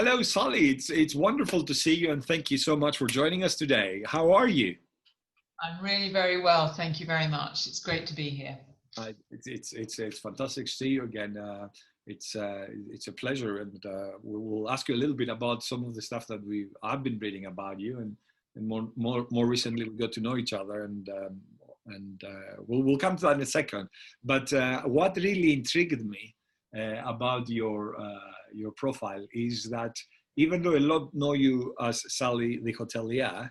Hello, Sally. It's wonderful to see you, and thank you so much for joining us today. How are you? I'm really very well. Thank you very much. It's great to be here. It's fantastic to see you again. It's a pleasure, and we'll ask you a little bit about some of the stuff that I've been reading about you, and more recently we got to know each other, and we'll come to that in a second. But what really intrigued me about your profile is that even though a lot know you as Sally the Hotelier,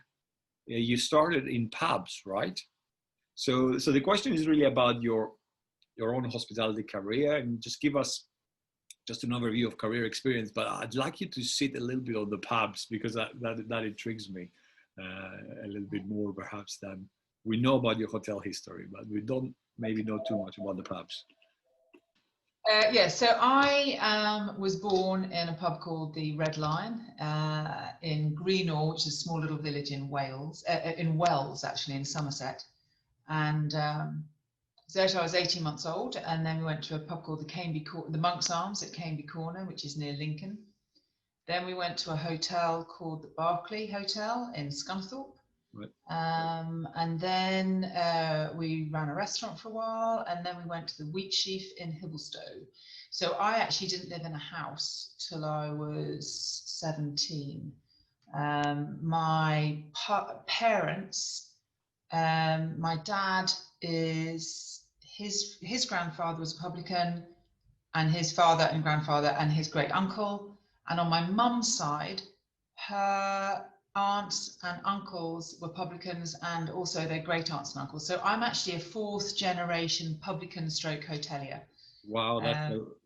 you started in pubs, right? So the question is really about your own hospitality career, and just give us just an overview of career experience. But I'd like you to sit a little bit on the pubs, because that intrigues me a little bit more perhaps than we know about your hotel history, but we don't maybe know too much about the pubs. Yeah, so I was born in a pub called the Red Lion in Greenall, which is a small little village in Wales, in Wells actually, in Somerset. And so I was 18 months old, and then we went to a pub called the Monk's Arms at Caneby Corner, which is near Lincoln. Then we went to a hotel called the Berkeley Hotel in Scunthorpe. Right. And then we ran a restaurant for a while, and then we went to the Wheatsheaf in Hibblestow. So I actually didn't live in a house till I was 17. My parents, my dad his grandfather was a publican, and his father and grandfather and his great uncle. And on my mum's side, her aunts and uncles were publicans, and also their great aunts and uncles. So I'm actually a fourth generation publican stroke hotelier. Wow,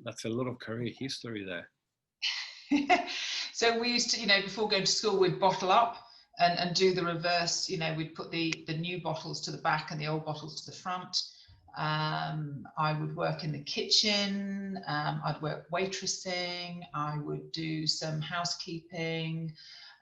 that's a lot of career history there. So we used to, before going to school, we'd bottle up and do the reverse. We'd put the new bottles to the back and the old bottles to the front. I would work in the kitchen. I'd work waitressing. I would do some housekeeping.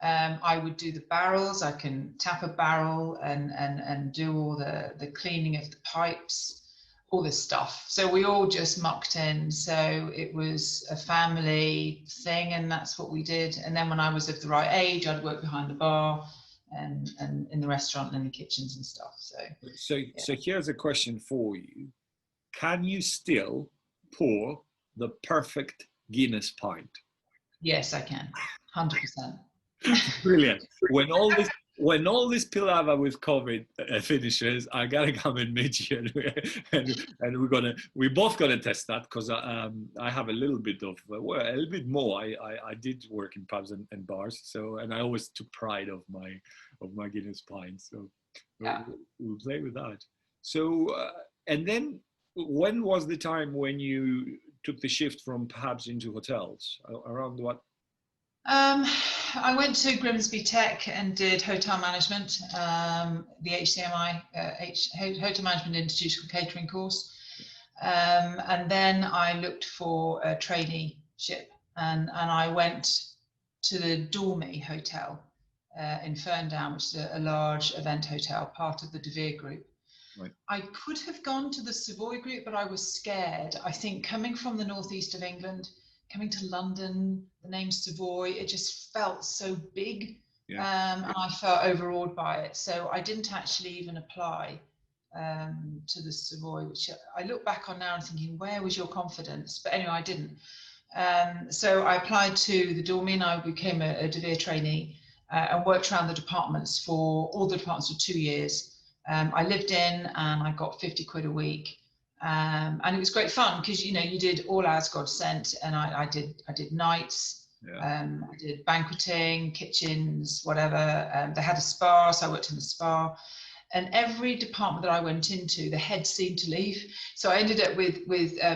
I would do the barrels. I can tap a barrel and do all the cleaning of the pipes, all this stuff. So we all just mucked in. So it was a family thing, and that's what we did. And then when I was of the right age, I'd work behind the bar and in the restaurant and in the kitchens and stuff. So here's a question for you. Can you still pour the perfect Guinness pint? Yes, I can. 100%. Brilliant. When all this palaver with COVID finishes, I gotta come and meet you, and we're both gonna test that, because I have a little bit of a little bit more. I did work in pubs and bars, and I always took pride of my Guinness pints. So yeah, we'll play with that. So and then when was the time when you took the shift from pubs into hotels? Around what? I went to Grimsby Tech and did hotel management, the HCMI, Hotel Management Institutional Catering course. And then I looked for a traineeship, and I went to the Dormy Hotel in Ferndown, which is a large event hotel, part of the De Vere Group. Right. I could have gone to the Savoy Group, but I was scared. I think coming from the northeast of England, coming to London, the name Savoy, it just felt so big. Yeah. And I felt overawed by it. So I didn't actually even apply to the Savoy, which I look back on now and thinking, where was your confidence? But anyway, I didn't. So I applied to the Dormy, and I became a De Vere trainee and worked around the departments all the departments for 2 years. I lived in, and I got 50 quid a week. And it was great fun, because you did all hours God sent, and I did nights. Yeah. I did banqueting, kitchens, whatever. They had a spa, so I worked in the spa. And every department that I went into, the head seemed to leave. So I ended up with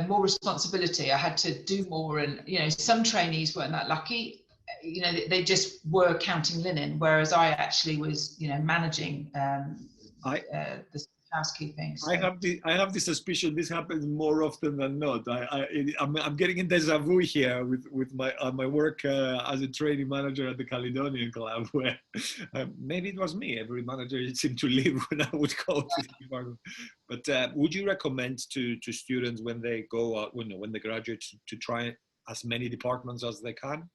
more responsibility. I had to do more, and some trainees weren't that lucky. They just were counting linen, whereas I actually was managing the housekeeping. So. I have the suspicion this happens more often than not. I'm getting a deja vu here with my work as a training manager at the Caledonian Club, where maybe it was me. Every manager seemed to leave when I would go to the department. But would you recommend to students when they go out, when they graduate, to try as many departments as they can?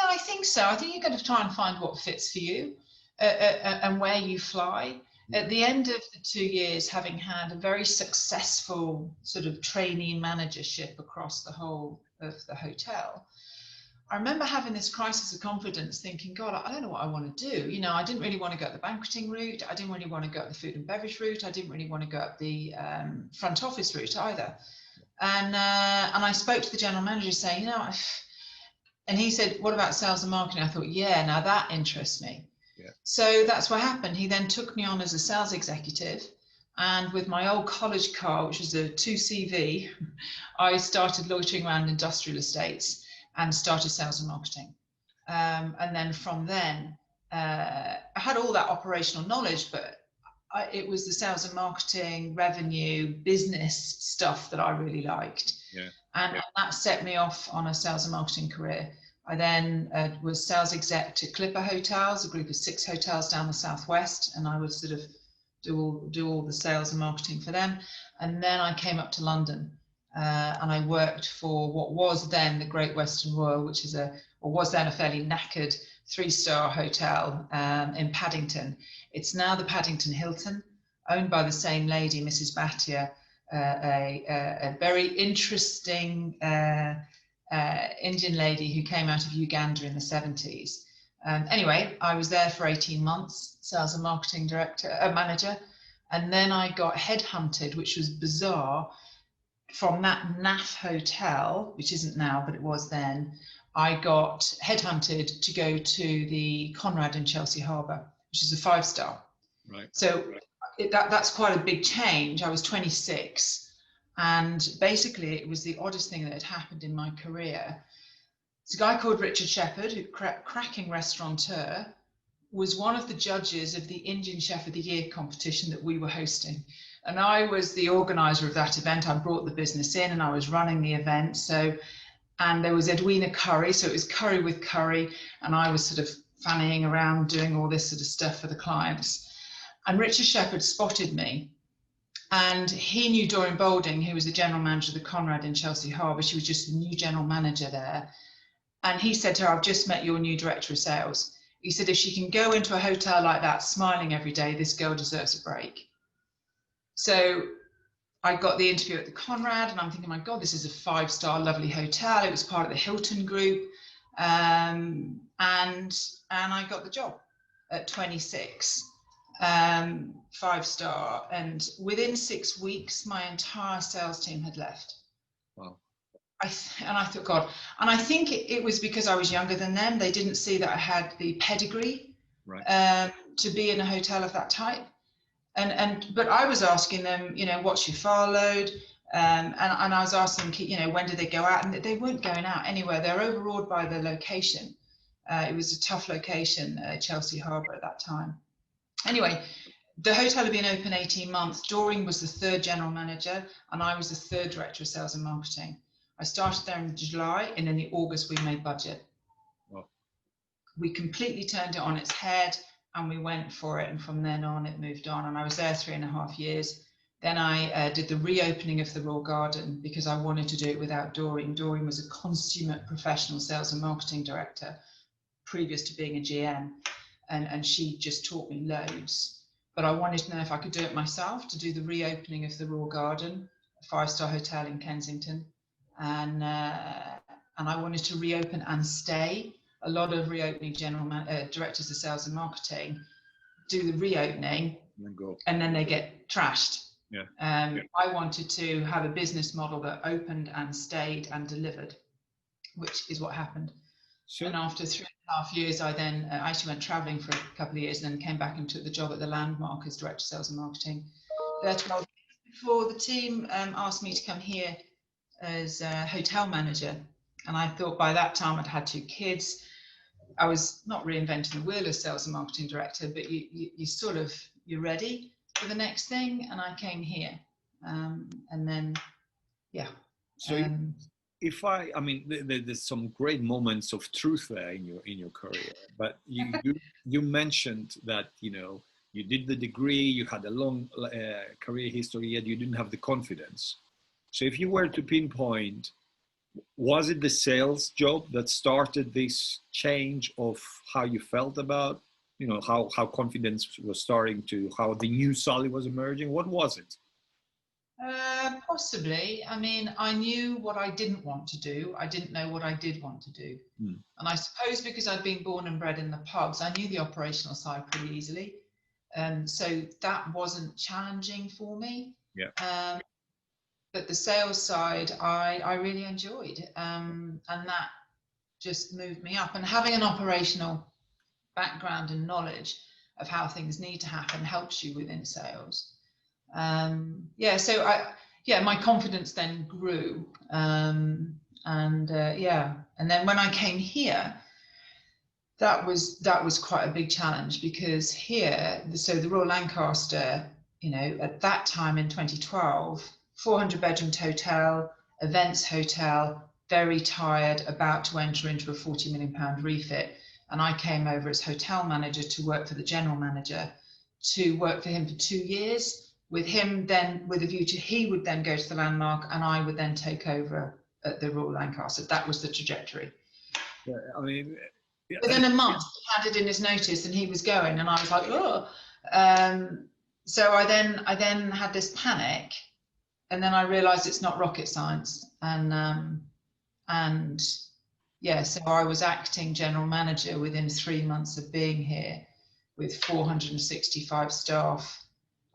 I think so. I think you've got to try and find what fits for you, and where you fly. At the end of the 2 years, having had a very successful sort of trainee managership across the whole of the hotel, I remember having this crisis of confidence, thinking, God, I don't know what I want to do. You know, I didn't really want to go up the banqueting route. I didn't really want to go up the food and beverage route. I didn't really want to go up the front office route either. And I spoke to the general manager saying, you know, and he said, what about sales and marketing? I thought, yeah, now that interests me. Yeah. So that's what happened. He then took me on as a sales executive. And with my old college car, which was a 2CV, I started loitering around industrial estates and started sales and marketing. And then from then, I had all that operational knowledge, but it was the sales and marketing, revenue, business stuff that I really liked. Yeah. And that set me off on a sales and marketing career. I then was sales exec to Clipper Hotels, a group of 6 hotels down the southwest, and I would sort of do all the sales and marketing for them. And then I came up to London. And I worked for what was then the Great Western Royal, which is was then a fairly knackered 3-star hotel in Paddington. It's now the Paddington Hilton, owned by the same lady, Mrs. Bhatia, a very interesting Indian lady who came out of Uganda in the 70s. Anyway, I was there for 18 months, sales and marketing manager, and then I got headhunted, which was bizarre. From that NAF hotel, which isn't now, but it was then, I got headhunted to go to the Conrad in Chelsea Harbour, which is a 5-star. Right. So that's quite a big change. I was 26, and basically it was the oddest thing that had happened in my career. It's a guy called Richard Shepherd, who cracking restaurateur, was one of the judges of the Indian Chef of the Year competition that we were hosting. And I was the organizer of that event. I brought the business in and I was running the event. And there was Edwina Curry, so it was curry with curry. And I was sort of fannying around doing all this sort of stuff for the clients. And Richard Shepherd spotted me. And he knew Doreen Boulding, who was the general manager of the Conrad in Chelsea Harbour. She was just the new general manager there. And he said to her, I've just met your new director of sales. He said, if she can go into a hotel like that, smiling every day, this girl deserves a break. So I got the interview at the Conrad, and I'm thinking, my God, this is a 5-star lovely hotel. It was part of the Hilton group. And I got the job at 26, 5-star. And within 6 weeks, my entire sales team had left. Wow. I thought, God, and I think it was because I was younger than them. They didn't see that I had the pedigree, right, to be in a hotel of that type. But I was asking them, you know, what's your file load? And I was asking them, you know, when do they go out? And they weren't going out anywhere. They're overawed by the location. It was a tough location, Chelsea Harbour at that time. Anyway, the hotel had been open 18 months. Doreen was the 3rd general manager, and I was the 3rd director of sales and marketing. I started there in July, and in August we made budget. Wow. We completely turned it on its head, and we went for it. And from then on, it moved on. And I was there 3.5 years. Then I did the reopening of the Royal Garden because I wanted to do it without Doreen. Doreen was a consummate professional sales and marketing director previous to being a GM. And she just taught me loads. But I wanted to know if I could do it myself, to do the reopening of the Royal Garden, a 5-star hotel in Kensington. And I wanted to reopen and stay. A lot of reopening directors of sales and marketing do the reopening and then they get trashed. Yeah. I wanted to have a business model that opened and stayed and delivered, which is what happened. Sure. And after 3.5 years, I then actually went traveling for a couple of years and then came back and took the job at the Landmark as director of sales and marketing. There 12 years before the team asked me to come here as a hotel manager. And I thought by that time I'd had 2 kids. I was not reinventing the wheel as sales and marketing director, but you sort of, you're ready for the next thing. And I came here. And then, yeah. So I mean, there's some great moments of truth there in your career, but you mentioned that, you know, you did the degree, you had a long career history, yet you didn't have the confidence. So if you were to pinpoint Was it the sales job that started this change of how you felt about, you know, how confidence was starting to, how the new Sally was emerging? What was it? Possibly. I mean, I knew what I didn't want to do. I didn't know what I did want to do. Mm. And I suppose because I'd been born and bred in the pubs, I knew the operational side pretty easily. So that wasn't challenging for me. Yeah. But the sales side, I really enjoyed. And that just moved me up. And having an operational background and knowledge of how things need to happen helps you within sales. My confidence then grew. And then when I came here, that was quite a big challenge, because here, so the Royal Lancaster, you know, at that time in 2012, 400 bedrooms hotel, events hotel, very tired, about to enter into a £40 million refit. And I came over as hotel manager to work for the general manager, to work for him for 2 years, with him then with a view to he would then go to the Landmark and I would then take over at the Royal Lancaster. That was the trajectory. Yeah, I mean, within a month he handed in his notice and he was going, and I was like, oh. So I then had this panic, and then I realized it's not rocket science. So I was acting general manager within 3 months of being here, with 465 staff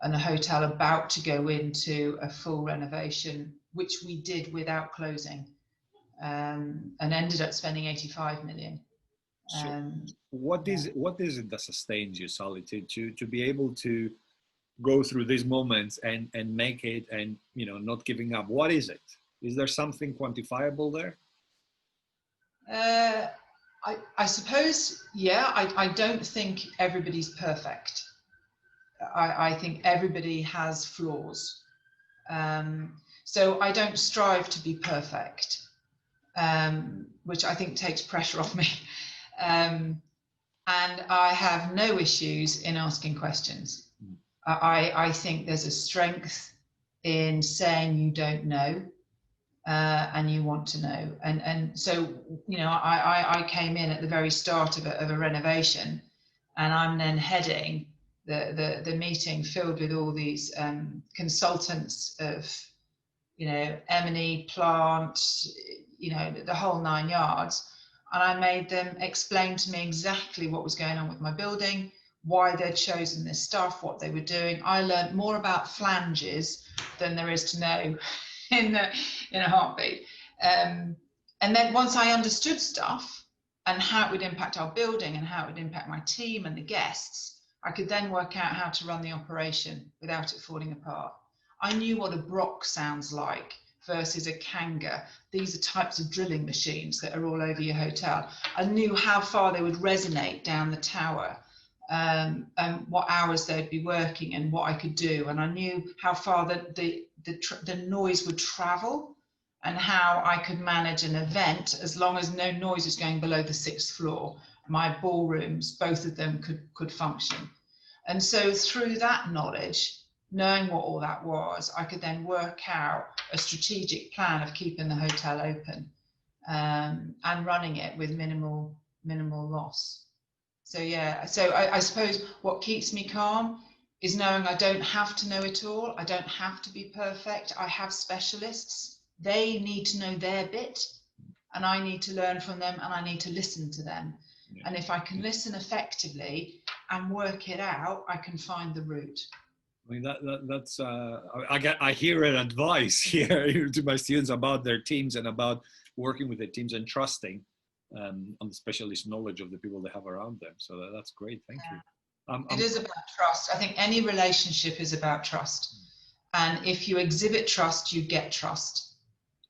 and a hotel about to go into a full renovation, which we did without closing, and ended up spending 85 million. So what is it that sustains you, Sally, to be able to go through these moments and make it, and, you know, not giving up? What is it? Is there something quantifiable there? I suppose, yeah. I don't think everybody's perfect. I think everybody has flaws. So I don't strive to be perfect, which I think takes pressure off me. And I have no issues in asking questions. I think there's a strength in saying you don't know, and you want to know. And so, you know, I came in at the very start of a renovation, and I'm then heading the meeting filled with all these consultants of, you know, M&E, plant, you know, the whole 9 yards. And I made them explain to me exactly what was going on with my building, why they'd chosen this stuff, what they were doing. I learned more about flanges than there is to know in a heartbeat. And then once I understood stuff and how it would impact our building and how it would impact my team and the guests, I could then work out how to run the operation without it falling apart. I knew what a Brock sounds like versus a Kanga. These are types of drilling machines that are all over your hotel. I knew how far they would resonate down the tower, and what hours they'd be working and what I could do. And I knew how far the noise would travel and how I could manage an event as long as no noise was going below the 6th floor. My ballrooms, both of them could function. And so through that knowledge, knowing what all that was, I could then work out a strategic plan of keeping the hotel open, and running it with minimal loss. So yeah, so I suppose what keeps me calm is knowing I don't have to know it all. I don't have to be perfect. I have specialists. They need to know their bit, and I need to learn from them, and I need to listen to them. Yeah. And if I can listen effectively and work it out, I can find the route. I mean, that's I hear an advice here to my students about their teams and about working with their teams and trusting on the specialist knowledge of the people they have around them. So that's great. Thank you. It is about trust. I think any relationship is about trust. And if you exhibit trust, you get trust.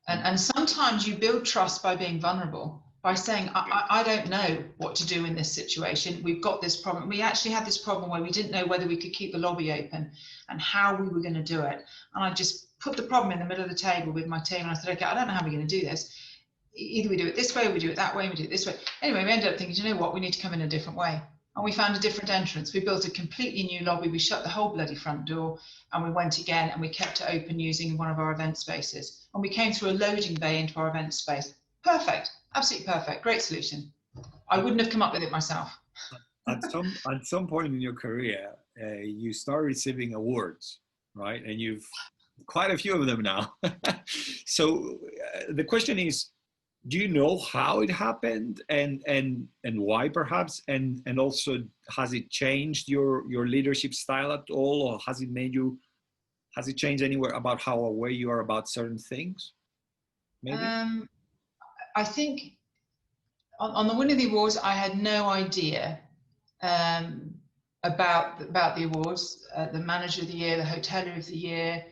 And sometimes you build trust by being vulnerable, by saying, I don't know what to do in this situation. We've got this problem. We actually had this problem where we didn't know whether we could keep the lobby open and how we were going to do it. And I just put the problem in the middle of the table with my team. And I said, okay, I don't know how we're going to do this. Either we do it this way, or we do it that way, or we do it this way. Anyway, we ended up thinking, you know what, we need to come in a different way. and we found a different entrance. We built a completely new lobby. We shut the whole bloody front door, and we went again, and we kept it open using one of our event spaces. And we came through a loading bay into our event space. Perfect, absolutely perfect, great solution. I wouldn't have come up with it myself. At some point in your career, you start receiving awards, right? And you've quite a few of them now. So the question is, do you know how it happened and why perhaps? And also, has it changed your leadership style at all, or has it changed anywhere about how aware you are about certain things? Maybe? I think on the winning the awards, I had no idea about the awards, the Manager of the Year, the Hotelier of the Year,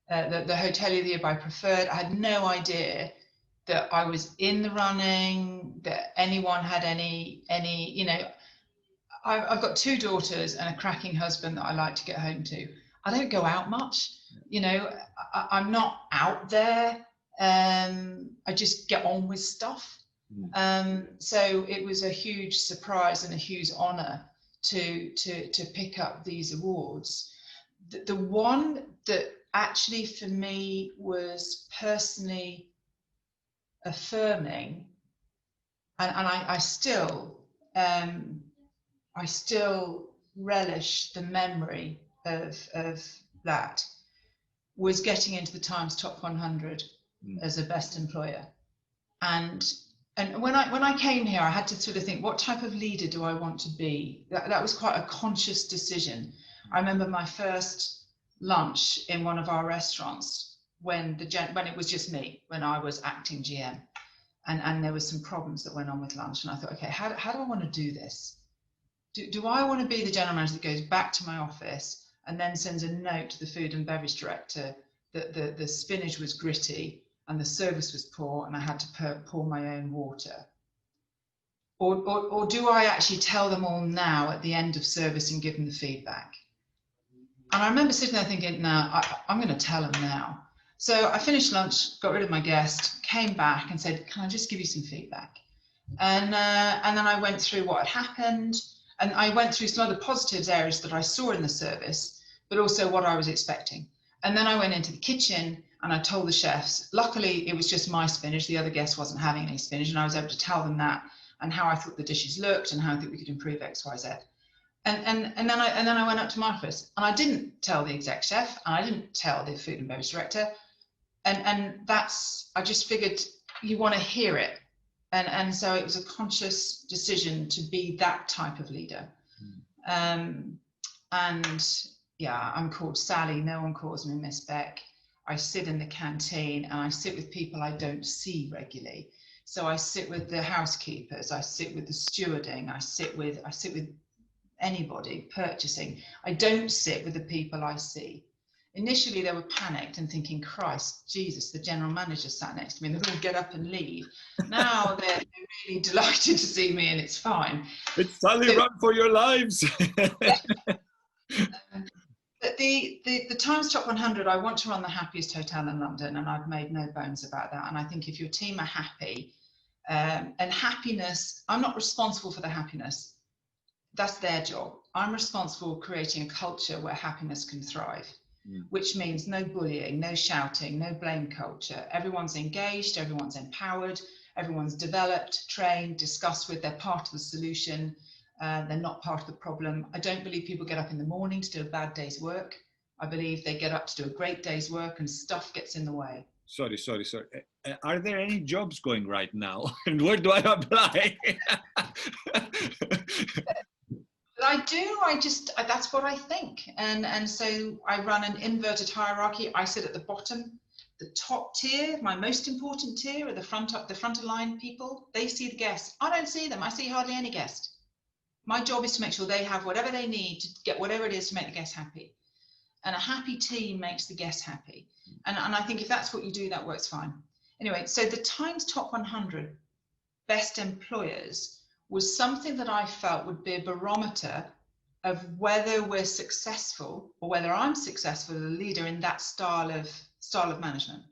the Hotelier of the Year by Preferred. I had no idea that I was in the running, that anyone had any, you know, I've got 2 daughters and a cracking husband that I like to get home to. I don't go out much, you know, I'm not out there. I just get on with stuff. So it was a huge surprise and a huge honor to pick up these awards. The one that actually for me was personally affirming, and I still relish the memory of that, was getting into the Times Top 100 as a best employer. And when I came here, I had to sort of think, what type of leader do I want to be? That was quite a conscious decision. I remember my first lunch in one of our restaurants when it was just me, when I was acting GM, and there was some problems that went on with lunch, and I thought, okay, how do I want to do this? Do I want to be the general manager that goes back to my office and then sends a note to the food and beverage director that the spinach was gritty and the service was poor and I had to pour my own water? Or do I actually tell them all now at the end of service and give them the feedback? And I remember sitting there thinking, no, I'm going to tell them now. So I finished lunch, got rid of my guest, came back and said, can I just give you some feedback? And then I went through what had happened, and I went through some other positives areas that I saw in the service, but also what I was expecting. And then I went into the kitchen and I told the chefs, luckily it was just my spinach, the other guest wasn't having any spinach, and I was able to tell them that and how I thought the dishes looked and how I think we could improve X, Y, Z. And then I went up to my office and I didn't tell the exec chef and I didn't tell the food and beverage director. And that's, I just figured you want to hear it. And so it was a conscious decision to be that type of leader. And yeah, I'm called Sally. No one calls me Miss Beck. I sit in the canteen and I sit with people I don't see regularly. So I sit with the housekeepers, I sit with the stewarding, I sit with anybody purchasing. I don't sit with the people I see. Initially, they were panicked and thinking, Christ, Jesus, the general manager sat next to me, and they'd all get up and leave. Now they're really delighted to see me, and it's fine. It's Sally, run for your lives. The Times Top 100, I want to run the happiest hotel in London, and I've made no bones about that. And I think if your team are happy, and happiness, I'm not responsible for the happiness. That's their job. I'm responsible for creating a culture where happiness can thrive. Which means no bullying, no shouting, no blame culture. Everyone's engaged, everyone's empowered, everyone's developed, trained, discussed with, they're part of the solution, they're not part of the problem. I don't believe people get up in the morning to do a bad day's work. I believe they get up to do a great day's work and stuff gets in the way. Sorry. Are there any jobs going right now? And where do I apply? I do, that's what I think. And so I run an inverted hierarchy. I sit at the bottom. The top tier, my most important tier, are the front of line people. They see the guests. I don't see them. I see hardly any guest. My job is to make sure they have whatever they need to get whatever it is to make the guests happy. And a happy team makes the guests happy. And I think if that's what you do, that works fine. Anyway, so the Times Top 100 Best Employers was something that I felt would be a barometer of whether we're successful or whether I'm successful as a leader in that style of management.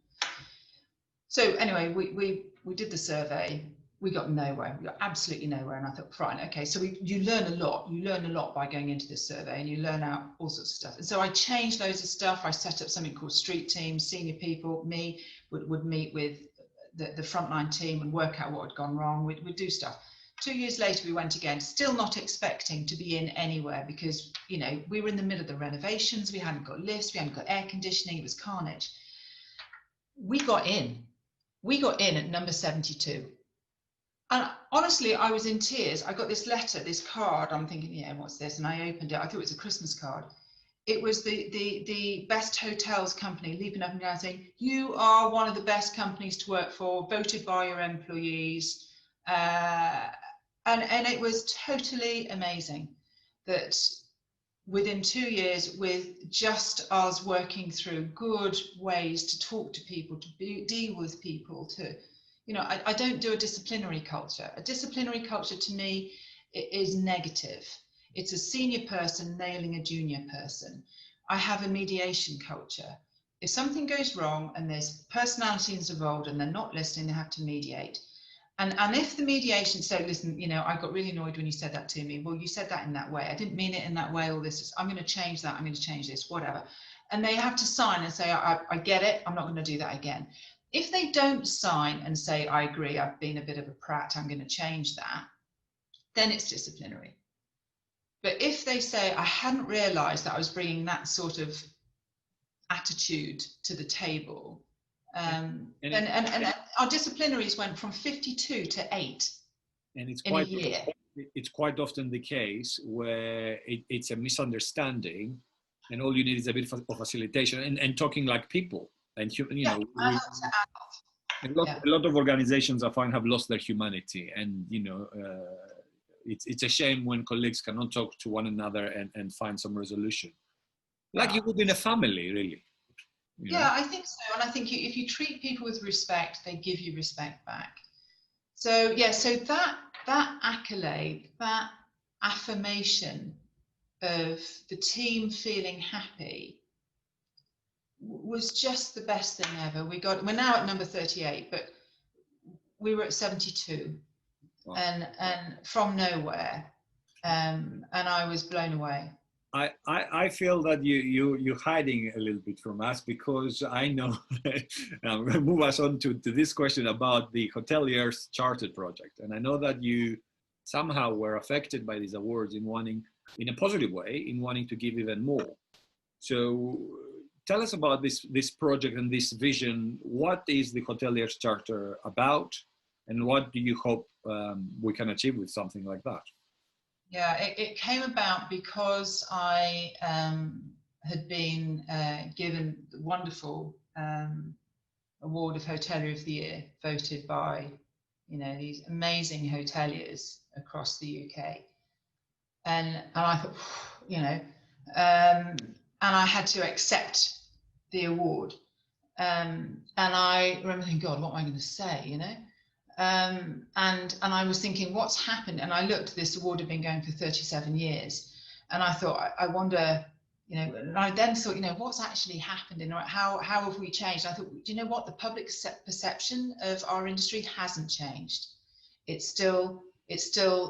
So anyway, we did the survey. we got nowhere. We got absolutely nowhere. And I thought, fine, okay. So you learn a lot. You learn a lot by going into this survey, and you learn out all sorts of stuff. And so I changed loads of stuff. I set up something called street teams. Senior people, me, would meet with the frontline team and work out what had gone wrong. We'd do stuff. 2 years later, we went again, still not expecting to be in anywhere because, you know, we were in the middle of the renovations. We hadn't got lifts. We hadn't got air conditioning. It was carnage. We got in. We got in at number 72. And honestly, I was in tears. I got this letter, this card. I'm thinking, yeah, what's this? And I opened it. I thought it was a Christmas card. It was the best hotels company leaping up and down saying, you are one of the best companies to work for, voted by your employees. And it was totally amazing that within 2 years, with just us working through good ways to talk to people, to deal with people, to, you know, I don't do a disciplinary culture. A disciplinary culture to me is negative. It's a senior person nailing a junior person. I have a mediation culture. If something goes wrong and there's personalities involved and they're not listening, they have to mediate. And if the mediation said, listen, you know, I got really annoyed when you said that to me. Well, you said that in that way. I didn't mean it in that way. All this, I'm going to change that. I'm going to change this, whatever. And they have to sign and say, I get it. I'm not going to do that again. If they don't sign and say, I agree, I've been a bit of a prat, I'm going to change that, then it's disciplinary. But if they say, I hadn't realized that I was bringing that sort of attitude to the table, and our disciplinaries went from 52 to 8 and in a year. It's quite often the case where it's a misunderstanding, and all you need is a bit of facilitation and talking like people. And you know, a lot of organizations I find have lost their humanity, and you know, it's a shame when colleagues cannot talk to one another and find some resolution, like you would in a family, really. You know? Yeah, I think so. And I think if you treat people with respect, they give you respect back. So yeah, so that accolade, that affirmation of the team feeling happy was just the best thing ever. We're now at number 38, but we were at 72. Wow. And from nowhere, and I was blown away. I feel that you're hiding a little bit from us, because I know, I'm going to move us on to this question about the Hoteliers Chartered project. And I know that you somehow were affected by these awards in a positive way, in wanting to give even more. So tell us about this project and this vision. What is the Hoteliers Charter about? And what do you hope we can achieve with something like that? Yeah, it came about because I had been given the wonderful award of Hotelier of the Year, voted by, you know, these amazing hoteliers across the UK. And I thought, you know, and I had to accept the award. And I remember thinking, God, what am I going to say, you know? And I was thinking, what's happened? And I looked, this award had been going for 37 years. And I thought, I wonder, you know, and I then thought, you know, what's actually happened and how have we changed? I thought, do you know what? The public perception of our industry hasn't changed. It's still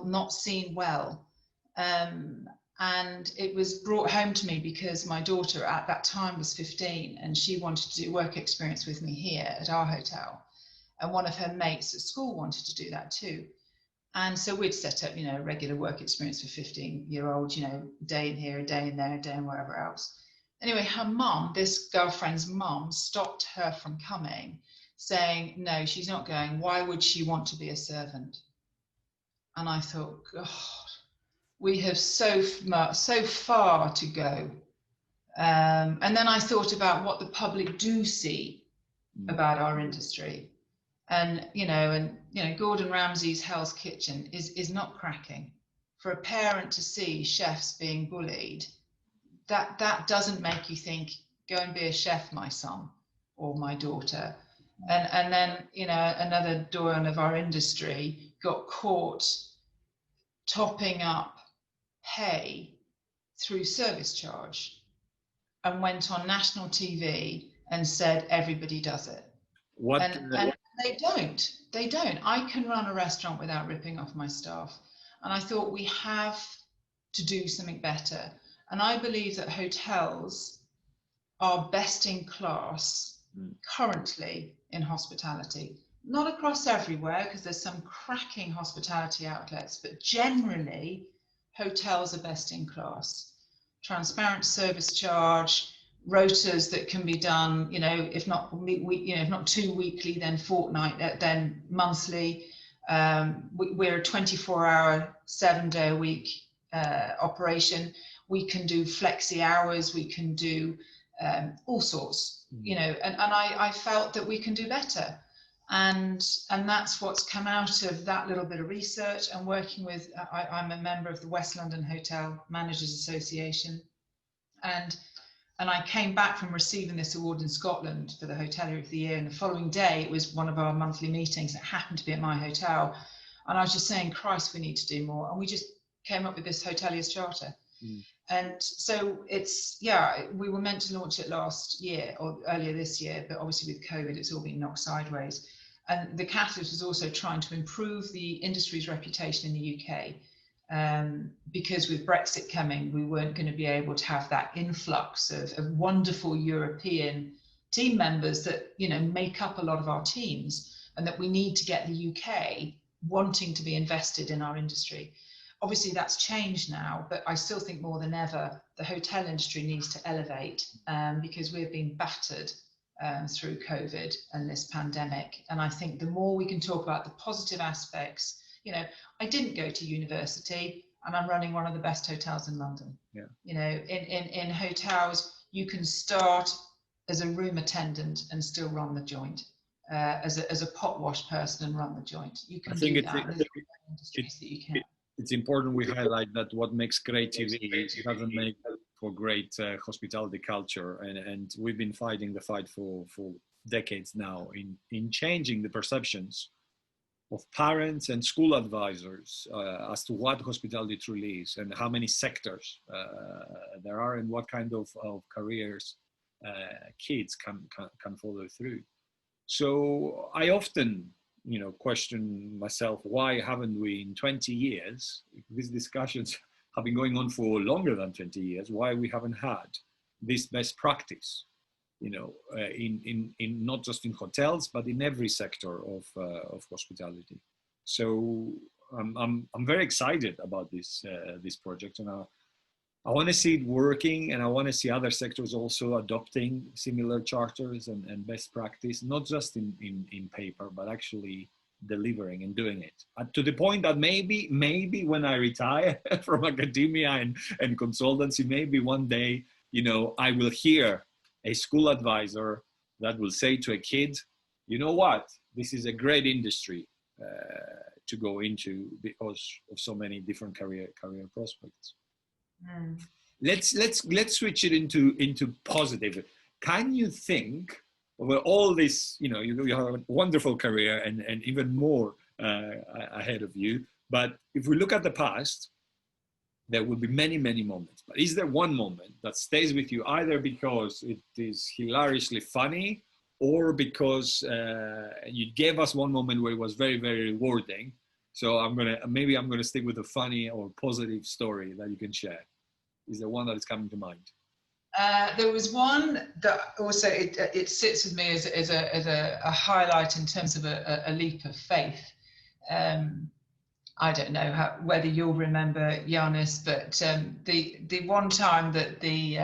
not seen well. And it was brought home to me because my daughter at that time was 15 and she wanted to do work experience with me here at our hotel. And one of her mates at school wanted to do that too. And so we'd set up, you know, regular work experience for 15-year-olds, you know, a day in here, a day in there, a day in wherever else. Anyway, her mum, this girlfriend's mum, stopped her from coming, saying, no, she's not going. Why would she want to be a servant? And I thought, God, we have so far to go. And then I thought about what the public do see about our industry. And you know, Gordon Ramsay's Hell's Kitchen is not cracking. For a parent to see chefs being bullied, that doesn't make you think, go and be a chef, my son or my daughter. And then, you know, another doyen of our industry got caught topping up pay through service charge and went on national TV and said everybody does it. And They don't. I can run a restaurant without ripping off my staff. And I thought we have to do something better. And I believe that hotels are best in class currently in hospitality. Not across everywhere, because there's some cracking hospitality outlets, but generally hotels are best in class. Transparent service charge, rotas that can be done, if not if not 2 weekly, then fortnight, then monthly. We're a 24-hour, 7-day-a-week operation. We can do flexi hours. We can do all sorts, and I felt that we can do better. And that's what's come out of that little bit of research and working with, I'm a member of the West London Hotel Managers Association. And I came back from receiving this award in Scotland for the Hotelier of the Year. And the following day, it was one of our monthly meetings that happened to be at my hotel. And I was just saying, Christ, we need to do more. And we just came up with this Hoteliers Charter. And so we were meant to launch it last year or earlier this year, but obviously with COVID, it's all been knocked sideways. And the catalyst was also trying to improve the industry's reputation in the UK, because with Brexit coming, we weren't going to be able to have that influx of wonderful European team members that make up a lot of our teams, and that we need to get the UK wanting to be invested in our industry. Obviously, that's changed now, but I still think more than ever, the hotel industry needs to elevate, because we've been battered through COVID and this pandemic. And I think the more we can talk about the positive aspects, I didn't go to university and I'm running one of the best hotels in London. In hotels, you can start as a room attendant and still run the joint, as a pot wash person and run the joint. You can do that. It's important we highlight that what makes great TV doesn't make for great hospitality culture, and we've been fighting the fight for decades now in changing the perceptions of parents and school advisors as to what hospitality truly is and how many sectors there are and what kind of careers kids can follow through. So I often question myself, why haven't we in 20 years, these discussions have been going on for longer than 20 years, why we haven't had this best practice, in not just in hotels, but in every sector of hospitality. So I'm very excited about this project, and I want to see it working, and I want to see other sectors also adopting similar charters and best practice, not just in paper, but actually delivering and doing it. To the point that maybe when I retire from academia and consultancy, maybe one day, I will hear a school advisor that will say to a kid, you know what, this is a great industry to go into because of so many different career prospects. Let's switch it into positive. Can you think over all this? You have a wonderful career and even more ahead of you. But if we look at the past, there will be many moments. But is there one moment that stays with you, either because it is hilariously funny, or because you gave us one moment where it was very, very rewarding? So I'm gonna stick with a funny or positive story that you can share. Is there one that is coming to mind? There was one that also it sits with me as a highlight in terms of a leap of faith. I don't know whether you'll remember, Giannis, but the one time that the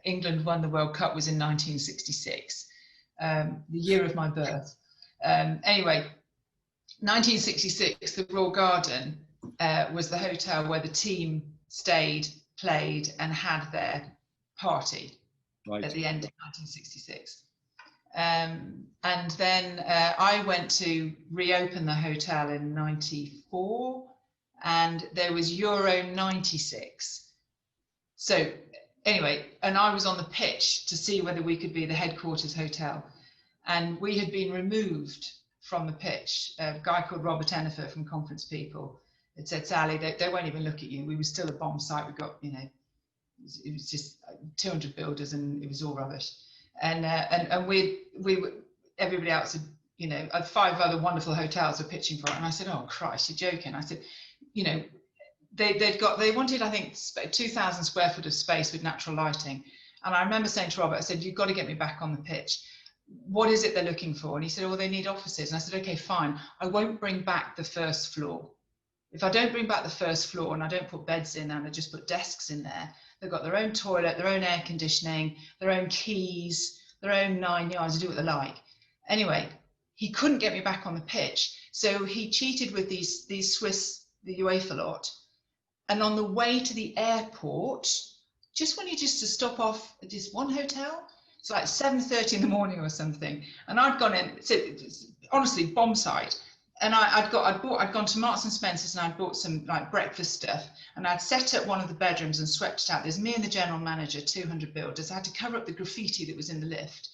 England won the World Cup was in 1966, the year of my birth. Anyway, 1966, the Royal Garden was the hotel where the team stayed, played and had their party at the end of 1966. And then I went to reopen the hotel in 94, and there was Euro 96. So anyway, and I was on the pitch to see whether we could be the headquarters hotel. And we had been removed from the pitch. A guy called Robert Ennifer from Conference People had said, Sally, they won't even look at you. We were still a bomb site. We got, it was just 200 builders and it was all rubbish. And we were, everybody else had, you know, 5 other wonderful hotels were pitching for it. And I said, oh Christ, you're joking. I said, you know, they wanted, I think, 2,000 square foot of space with natural lighting. And I remember saying to Robert, I said, you've got to get me back on the pitch. What is it they're looking for? And he said, oh, they need offices. And I said, okay, fine. I won't bring back the first floor. If I don't bring back the first floor and I don't put beds in and I just put desks in there, they've got their own toilet, their own air conditioning, their own keys, their own 9 yards, to do what they like. Anyway, he couldn't get me back on the pitch. So he cheated with these Swiss, the UEFA lot. And on the way to the airport, just when you just to stop off at this one hotel, it's like 7:30 in the morning or something. And I'd gone in, it's honestly, bomb site. And I'd gone to Marks and Spencer's and I'd bought some like breakfast stuff, and I'd set up one of the bedrooms and swept it out. There's me and the general manager, 200 builders. I had to cover up the graffiti that was in the lift.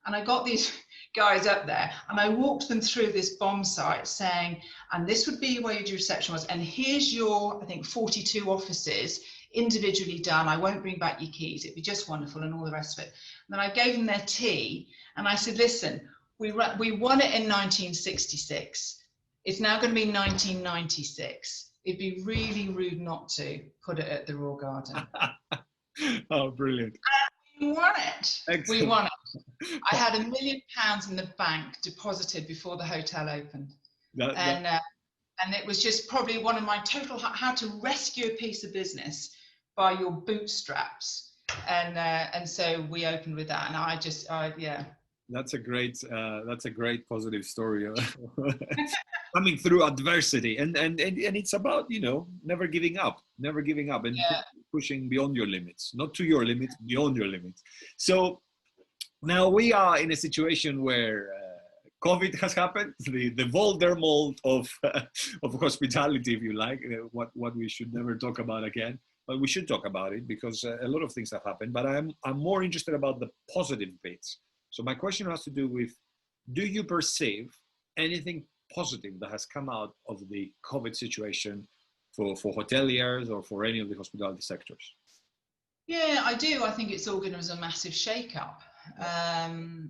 And I got these guys up there and I walked them through this bomb site saying, and this would be where your reception was. And here's your, I think, 42 offices individually done. I won't bring back your keys. It'd be just wonderful, and all the rest of it. And then I gave them their tea and I said, listen, we won it in 1966. It's now going to be 1996. It'd be really rude not to put it at the Royal Garden. Oh, brilliant. We won it. Excellent. We won it. I had £1 million in the bank deposited before the hotel opened. And it was just probably one of my total, how to rescue a piece of business by your bootstraps. And so we opened with that. And yeah. That's a great positive story. Coming through adversity, and it's about, you know, never giving up and pushing beyond your limits, not to your limits, beyond your limits. So now we are in a situation where COVID has happened, the Voldemort of hospitality, if you like, what we should never talk about again, but we should talk about it because a lot of things have happened. But I'm more interested about the positive bits. So my question has to do with, do you perceive anything positive that has come out of the COVID situation for hoteliers or for any of the hospitality sectors? Yeah, I do. I think it's all given us a massive shake-up.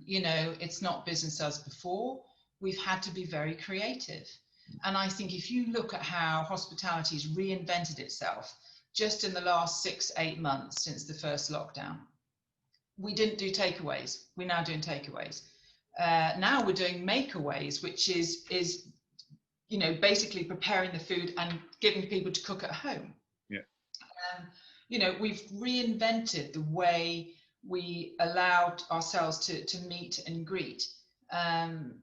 You know, it's not business as before. We've had to be very creative. And I think if you look at how hospitality has reinvented itself just in the last 6-8 months since the first lockdown, we didn't do takeaways. We're now doing takeaways. Now we're doing makeaways, which is, you know, basically preparing the food and giving people to cook at home. Yeah. You know, we've reinvented the way we allowed ourselves to meet and greet.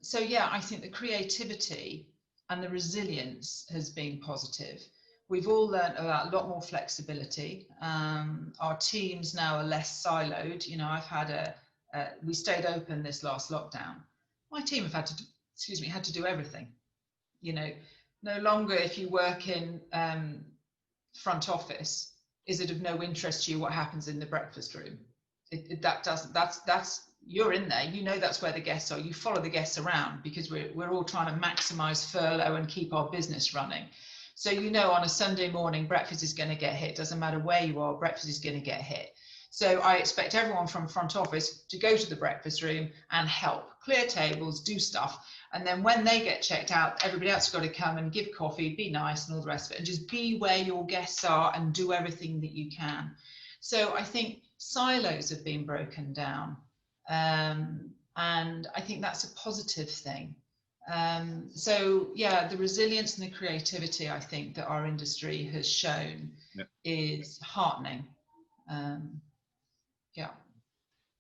So yeah, I think the creativity and the resilience has been positive. We've all learned about a lot more flexibility. Our teams now are less siloed. You know, I've had we stayed open this last lockdown. My team have had to do everything. You know, no longer if you work in front office, is it of no interest to you what happens in the breakfast room? That's you're in there. You know that's where the guests are. You follow the guests around because we're all trying to maximise furlough and keep our business running. So you know on a Sunday morning, breakfast is going to get hit. Doesn't matter where you are, breakfast is going to get hit. So I expect everyone from front office to go to the breakfast room and help, clear tables, do stuff. And then when they get checked out, everybody else has got to come and give coffee, be nice and all the rest of it, and just be where your guests are and do everything that you can. So I think silos have been broken down. And I think that's a positive thing. So yeah, the resilience and the creativity I think that our industry has shown is heartening. Yeah.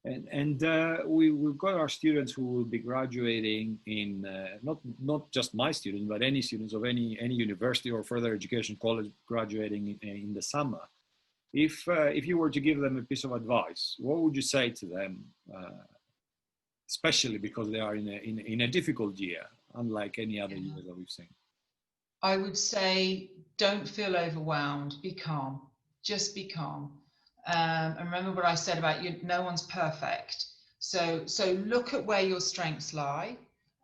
And we've got our students who will be graduating in not just my students, but any students of any university or further education college graduating in the summer. If you were to give them a piece of advice, what would you say to them? Especially because they are in a difficult year, unlike any other year that we've seen. I would say, don't feel overwhelmed. Be calm. Just be calm. And remember what I said about you. No one's perfect. So look at where your strengths lie,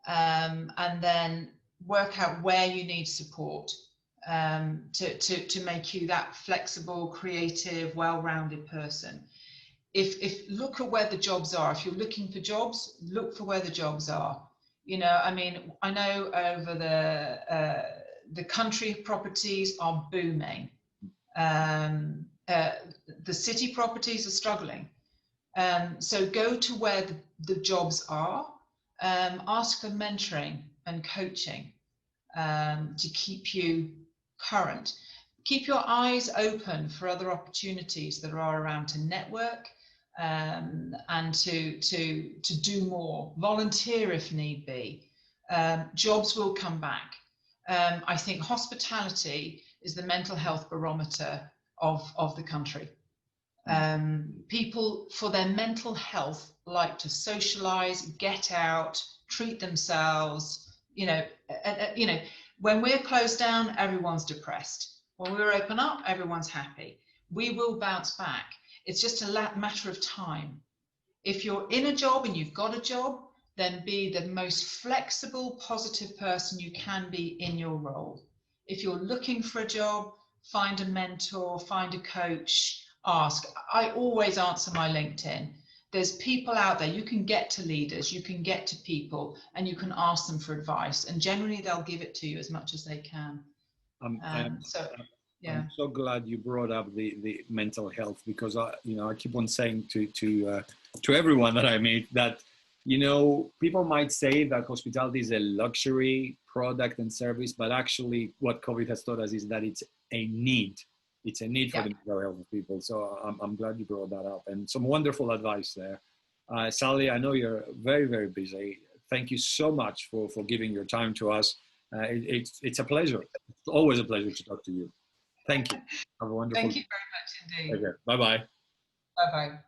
and then work out where you need support to make you that flexible, creative, well-rounded person. If look at where the jobs are. If you're looking for jobs, look for where the jobs are. You know, I mean, I know over the country properties are booming. The city properties are struggling. So go to where the jobs are, ask for mentoring and coaching to keep you current. Keep your eyes open for other opportunities that are around to network and to do more. Volunteer if need be. Jobs will come back. I think hospitality is the mental health barometer of the country. People, for their mental health, like to socialize, get out, treat themselves. You know, when we're closed down, everyone's depressed. When we're open up, everyone's happy. We will bounce back. It's just a matter of time. If you're in a job and you've got a job, then be the most flexible, positive person you can be in your role. If you're looking for a job, find a mentor, find a coach, ask. I always answer my LinkedIn. There's people out there. You can get to leaders, you can get to people, and you can ask them for advice. And generally, they'll give it to you as much as they can. I'm so glad you brought up the mental health, because I keep on saying to everyone that I meet that, people might say that hospitality is a luxury product and service, but actually what COVID has taught us is that it's a need. It's a need for the mental health of people. So I'm glad you brought that up, and some wonderful advice there. Sally, I know you're very, very busy. Thank you so much for giving your time to us. It's a pleasure. It's always a pleasure to talk to you. Thank you. Have a wonderful day. Thank you very much indeed. Okay. Bye-bye. Bye-bye.